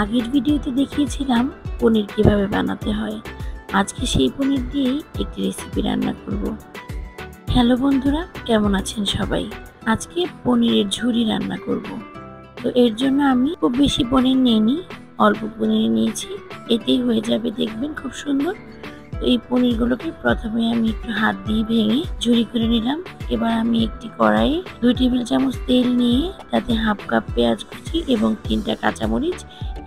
আগের ভিডিওতে দেখিয়েছিলাম পনির কিভাবে বানাতে হয়। আজকে সেই পনির দিয়েই একটি রেসিপি রান্না করব। হ্যালো বন্ধুরা, কেমন আছেন সবাই? আজকে পনিরের ঝুরি রান্না করব। তো এর জন্য আমি খুব বেশি পনির নিইনি, অল্প পনির নিয়েছি। এতেই হয়ে যাবে, দেখবেন খুব সুন্দর। তো এই পনিরগুলোকে প্রথমে আমি একটু হাত দিয়ে ভেঙে ঝুরি করে নিলাম। এবার আমি একটি কড়াইয়ে 2 টেবিল চামচ তেল নিয়ে তাতে হাফ কাপ পেঁয়াজ কুচি এবং 3টা কাঁচামরিচ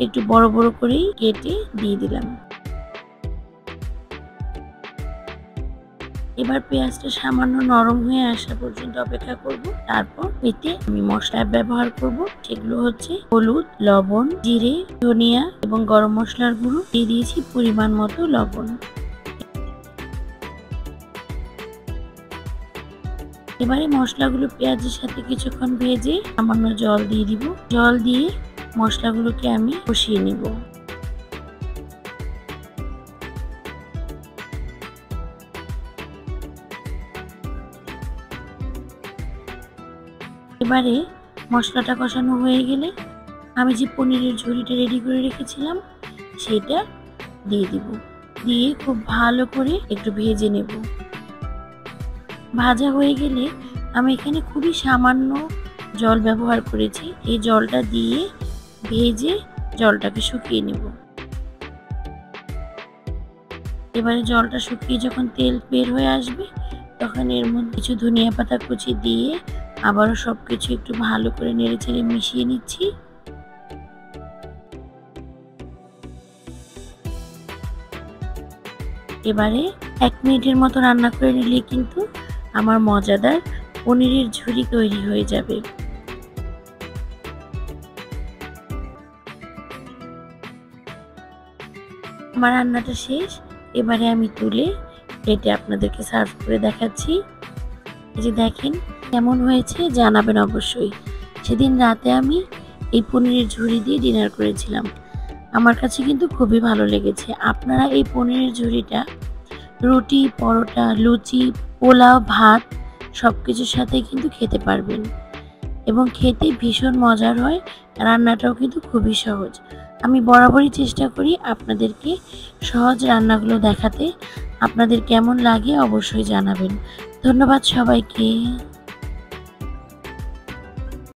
একটু বড় বড় করেই কেটে দিয়ে দিলাম। এবার পেঁয়াজটা সামান্য নরম হয়ে আসা পর্যন্ত অপেক্ষা করব। তারপর এতে আমি মশলা ব্যবহার করব। সেগুলো হচ্ছে হলুদ, লবণ, জিরে, ধনিয়া এবং গরম মশলার গুঁড়ো। দিয়ে দিয়েছি পরিমাণ মতো লবণ। এবারে মশলাগুলো পেঁয়াজের সাথে কিছুক্ষণ ভেজে সামান্য জল দিয়ে দিব। জল দিয়ে মশলাগুলোকে আমি কষিয়ে নিব। এবারে মশলাটা কষানো হয়ে গেলে আমি যে পনিরের ঝুরিটা রেডি করে রেখেছিলাম সেটা দিয়ে দিব। দিয়ে খুব ভালো করে একটু ভেজে নেব। ভাজা হয়ে গেলে আমি এখানে খুবই সামান্য জল ব্যবহার করেছি। এই জলটা দিয়ে ভেজে জলটাকে শুকিয়ে নেব। এবারে জলটা শুকিয়ে যখন তেল বের হয়ে আসবে তখন এর মধ্যে কিছু ধনিয়া পাতা কুচি দিয়ে আবারও সবকিছু একটু ভালো করে নেড়েচেড়ে মিশিয়ে নিচ্ছি। এবারে 1 মিনিটের মতো রান্না করে নিলে কিন্তু আমার মজাদার পনিরের ঝুরি তৈরি হয়ে যাবে। আমার রান্নাটা শেষ। এবারে আমি তুলে প্লেটে আপনাদেরকে সার্ভ করে দেখাচ্ছি। এই যে দেখেন কেমন হয়েছে, জানাবেন অবশ্যই। সেদিন রাতে আমি এই পনিরের ঝুরি দিয়ে ডিনার করেছিলাম। আমার কাছে কিন্তু খুবই ভালো লেগেছে। আপনারা এই পনিরের ঝুরিটা রুটি, পরোটা, লুচি, পোলাও, ভাত সবকিছুর সাথে কিন্তু খেতে পারবেন এবং খেতে ভীষণ মজার হয়। রান্নাটাও কিন্তু খুবই সহজ। আমি বরাবরই চেষ্টা করি আপনাদেরকে সহজ রান্নাগুলো দেখাতে। আপনাদের কেমন লাগে অবশ্যই জানাবেন। ধন্যবাদ সবাইকে।